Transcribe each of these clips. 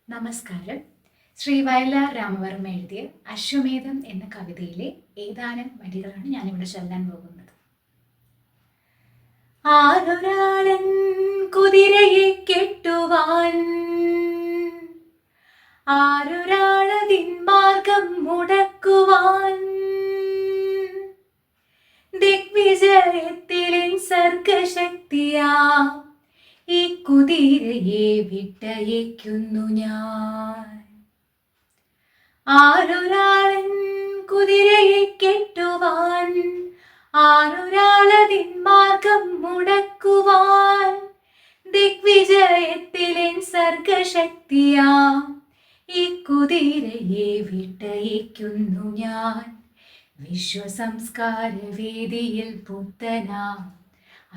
നമസ്കാരം. ശ്രീ വയലാർ രാമവർമ്മ എഴുതിയ അശ്വമേധം എന്ന കവിതയിലെ ഏതാനും വരികളാണ് ഞാനിവിടെ ചൊല്ലാൻ പോകുന്നത്. ആരൊരാളൻ കുതിരയെ കെട്ടുവാൻ, ആരൊരാളതിൻ മാർഗം മുടക്കുവാൻ, ദിഗ്വിജയത്തിലിൻ സർഗശക്തിയാ ഈ കുതിരയെ വിട്ടയക്കുന്നു ഞാൻ. ആരൊരാളൻ കുതിരയെ കെട്ടുവാൻ, ആരൊരാളതിൻ മാർഗം മുടക്കുവാൻ, ദിഗ്വിജയത്തിലെൻ സർഗശക്തിയാ ഈ കുതിരയെ വിട്ടയക്കുന്നു ഞാൻ. വിശ്വസംസ്കാര വേദിയിൽ പുത്തനാ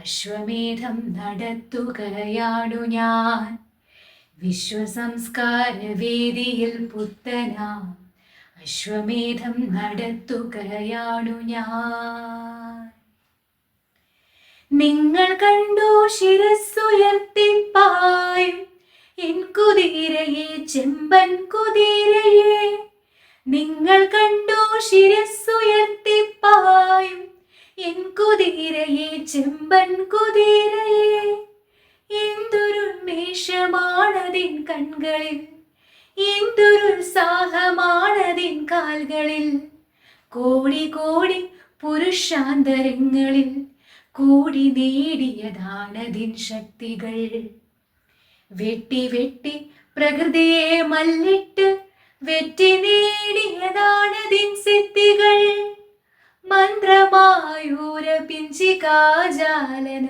അശ്വമേധം നടത്തുകയാണു ഞാൻ. വിശ്വസംസ്കാര വേദിയിൽ പുത്തനാ അശ്വമേധം നടത്തുകയാണു ഞാൻ. നിങ്ങൾ കണ്ടു ശിരസ്സുയർത്തിപ്പായും എൻ കുതിരയെ, ചെമ്പൻ കുതിരയെ. നിങ്ങൾ കണ്ടു ശിരസ്സുയർത്തിപ്പായും എൻ കുതിരയെ, ചെമ്പൻ കുതിരയെ. എന്തൊരുന്മേഷമാണതിൻ കൺകളിൽ, എന്തൊരുത്സാഹമാണതിൻ കാൽകളിൽ. കോടി കോടി പുരുഷാന്തരങ്ങളിൽ കൂടി നേടിയതാണതിൻ ശക്തികൾ. വെട്ടി വെട്ടി പ്രകൃതിയെ മല്ലിട്ട് വെറ്റി നേടിയതാണതിൻ സിദ്ധികൾ. മന്ത്രമായൂര പിഞ്ചികാജാലന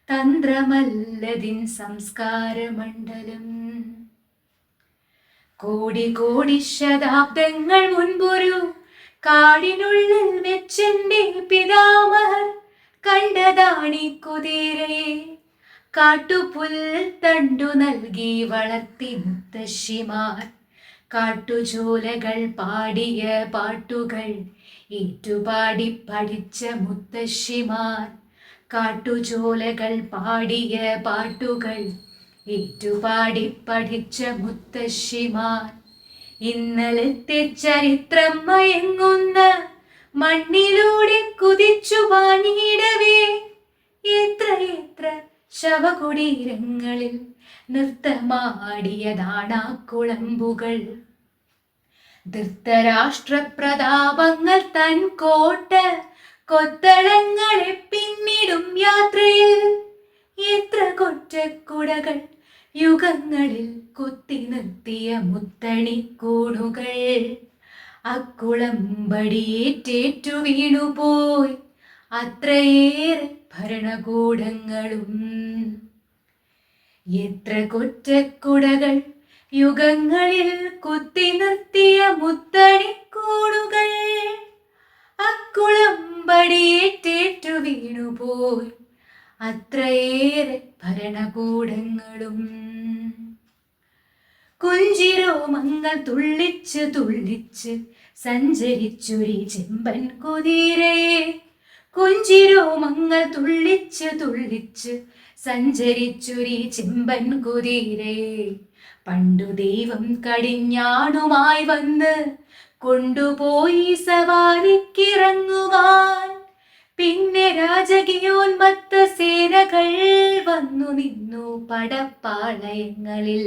തന്ത്രമല്ലതിൻ സംസ്കാരമണ്ഡലം. കോടി കോടി ശതാബ്ദങ്ങൾ മുൻപൊരു കാടിനുള്ളിൽ വെച്ചെന്റെ പിതാമഹർ കണ്ടതാണി കുതിരയെ. കാട്ടുപുൽ തണ്ടു നൽകി വളർത്തി മുത്തശ്ശിമാർ, കാട്ടുചോലകൾ പാടിയ പാട്ടുകൾ ഏറ്റുപാടി പഠിച്ച മുത്തശ്ശിമാർ, കാട്ടുചോലകൾ പാടിയ പാട്ടുകൾ ഏറ്റുപാടി പഠിച്ച മുത്തശ്ശിമാർ. ഇന്നലത്തെ ചരിത്രം മയങ്ങുന്ന മണ്ണിലൂടെ കുതിച്ചു പാഞ്ഞിടവേ എത്ര എത്ര ശവകുടീരങ്ങളിൽ നൃത്തമാടിയതാണാ കുളമ്പുകൾ. ധൃതരാഷ്ട്ര പ്രതാപങ്ങൾ തൻ കോട്ട കൊത്തളങ്ങളെ പിന്നിടും യാത്രയിൽ എത്ര കൊറ്റക്കുടകൾ യുഗങ്ങളിൽ കുത്തി നിർത്തിയ മുത്തണിക്കൂണുകൾ. അക്കുളമ്പടിയേറ്റേറ്റു വീണുപോയി അത്രയേറെ ഭരണകൂടങ്ങളും. എത്ര കൊറ്റക്കുടകൾ യുഗങ്ങളിൽ കുത്തി നിർത്തിയ മുത്തണിക്കൂണുകൾ. അക്കുളമ്പടിയേറ്റേറ്റു വീണുപോയി അത്രയേറെ ഭരണകൂടങ്ങളും. കുഞ്ചിരോമങ്ങൾ തുള്ളിച്ച് തുള്ളിച്ച് സഞ്ചരിച്ചൊരി ചെമ്പൻ കുതിരയെ. കുഞ്ചിരോമങ്ങൾ തുള്ളിച്ച് തുള്ളിച്ച് സഞ്ചരിച്ചൊരി ചെമ്പൻ കുതിരയെ. പണ്ടു ദൈവം കടിഞ്ഞാണുമായി വന്ന് കൊണ്ടുപോയി സവാരിക്കിറങ്ങുവാൻ. പിന്നെ രാജകീയോന്മത്ത സേനകൾ വന്നു നിന്നു പടപ്പാളയങ്ങളിൽ.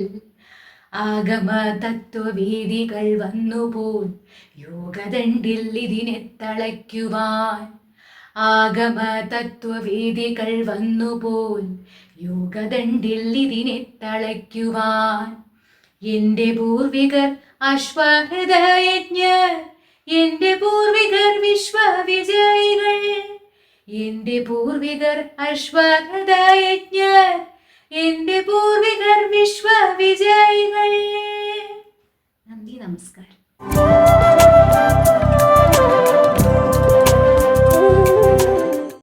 ആഗമ തത്വവേദികൾ വന്നുപോൽ യോഗദണ്ഡിൽ ഇതിനെ തളയ്ക്കുവാൻ. ആഗമ തത്വവേദികൾ വന്നുപോൽ യോഗദണ്ഡിൽ ഇതിനെ തളയ്ക്കുവാൻ. എന്റെ പൂർവികർ അശ്വഹൃദയജ്ഞർ, എന്റെ പൂർവികർ വിശ്വവിജയികൾ. എന്റെ പൂർവികർ അശ്വഹൃദയജ്ഞർ, എന്റെ പൂർവികർ വിശ്വവിജയികൾ. നന്ദി, നമസ്കാരം.